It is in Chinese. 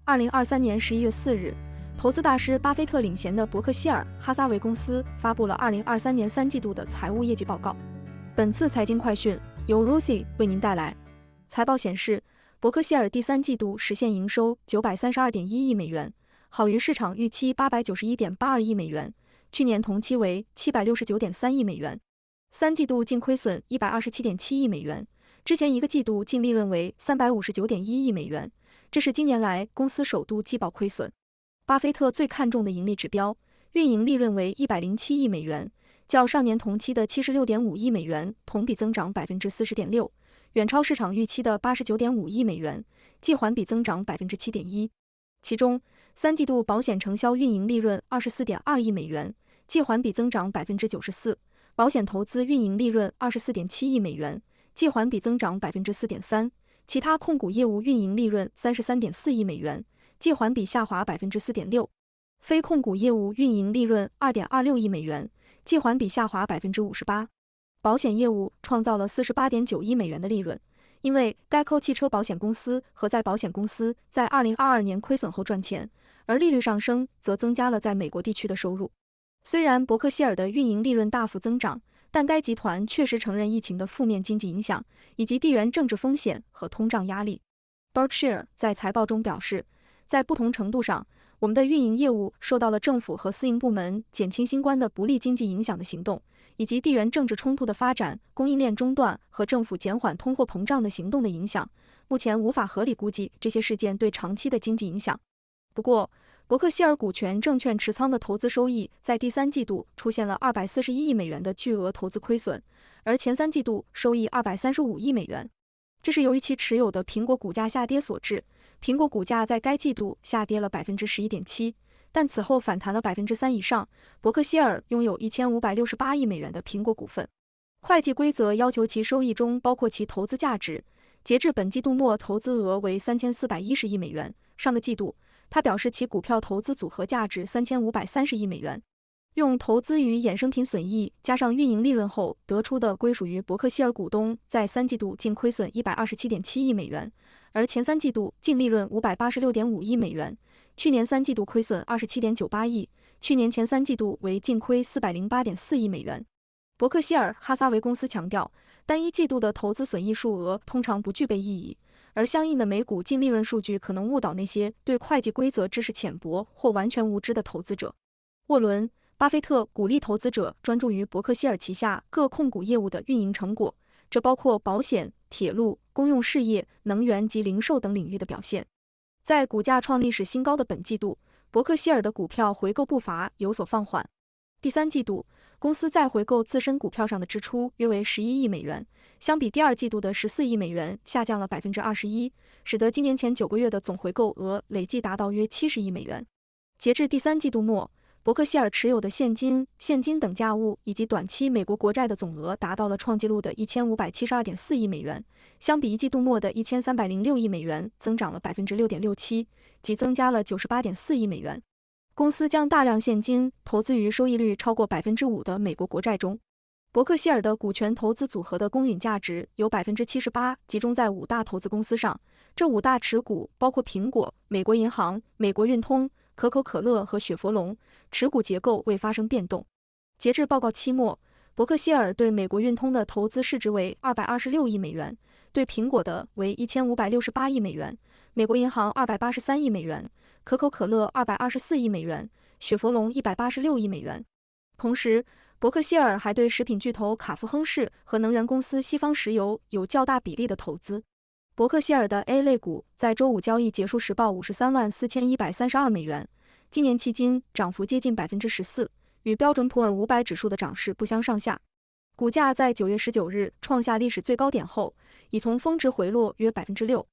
2023年11月4日，投资大师巴菲特领衔的伯克希尔哈撒韦公司发布了2023年3季度的财务业绩报告。本次财经快讯由 Ruthie 为您带来。财报显示，伯克希尔第三季度实现营收932.1亿美元，好于市场预期891.82亿美元，去年同期为769.3亿美元。三季度净亏损127.7亿美元，之前一个季度净利润为359.1亿美元，这是今年来公司首度季报亏损。巴菲特最看重的盈利指标，运营利润为107亿美元，较上年同期的76.5亿美元同比增长40.6%，远超市场预期的89.5亿美元，季环比增长7.1%。其中，三季度保险承销运营利润24.2亿美元，季环比增长94%，保险投资运营利润24.7亿美元，季环比增长4.3%，其他控股业务运营利润33.4亿美元，季环比下滑4.6%，非控股业务运营利润2.26亿美元，季环比下滑58%。保险业务创造了48.9亿美元的利润，因为该扣汽车保险公司和在保险公司在2022年亏损后赚钱，而利率上升则增加了在美国地区的收入。虽然伯克希尔的运营利润大幅增长，但该集团确实承认疫情的负面经济影响，以及地缘政治风险和通胀压力。Berkshire 在财报中表示，在不同程度上，我们的运营业务受到了政府和私营部门减轻新冠的不利经济影响的行动，以及地缘政治冲突的发展、供应链中断和政府减缓通货膨胀的行动的影响。目前无法合理估计这些事件对长期的经济影响。不过，伯克希尔股权证券持仓的投资收益在第三季度出现了241亿美元的巨额投资亏损，而前三季度收益235亿美元。这是由于其持有的苹果股价下跌所致，苹果股价在该季度下跌了11.7%，但此后反弹了3%以上。伯克希尔拥有1568亿美元的苹果股份。会计规则要求其收益中包括其投资价值，截至本季度末投资额为3410亿美元。上个季度，他表示其股票投资组合价值3530亿美元。用投资与衍生品损益加上运营利润后得出的归属于伯克希尔股东在三季度净亏损127.7亿美元，而前三季度净利润586.5亿美元，去年三季度亏损27.98亿，去年前三季度为净亏408.4亿美元。伯克希尔哈撒韦公司强调，单一季度的投资损益数额通常不具备意义，而相应的每股净利润数据可能误导那些对会计规则知识浅薄或完全无知的投资者。沃伦·巴菲特鼓励投资者专注于伯克希尔旗下各控股业务的运营成果，这包括保险、铁路、公用事业、能源及零售等领域的表现。在股价创历史新高的本季度，伯克希尔的股票回购步伐有所放缓。第三季度，公司在回购自身股票上的支出约为11亿美元，相比第二季度的14亿美元下降了21%，使得今年前9个月的总回购额累计达到约70亿美元。截至第三季度末，伯克希尔持有的现金等价物以及短期美国国债的总额达到了创纪录的1572.4亿美元，相比一季度末的1306亿美元增长了6.67%，即增加了98.4亿美元。公司将大量现金投资于收益率超过5%的美国国债中。伯克希尔的股权投资组合的公允价值有78%集中在5大投资公司上，这5大持股包括苹果、美国银行、美国运通、可口可乐和雪佛龙，持股结构未发生变动。截至报告期末，伯克希尔对美国运通的投资市值为226亿美元，对苹果的为1568亿美元，美国银行283亿美元，可口可乐224亿美元，雪佛龙186亿美元。同时，伯克希尔还对食品巨头卡夫亨氏和能源公司西方石油有较大比例的投资。伯克希尔的 A 类股在周五交易结束时报534132美元，今年迄今涨幅接近14%，与标准普尔500指数的涨势不相上下。股价在9月19日创下历史最高点后，已从峰值回落约6%。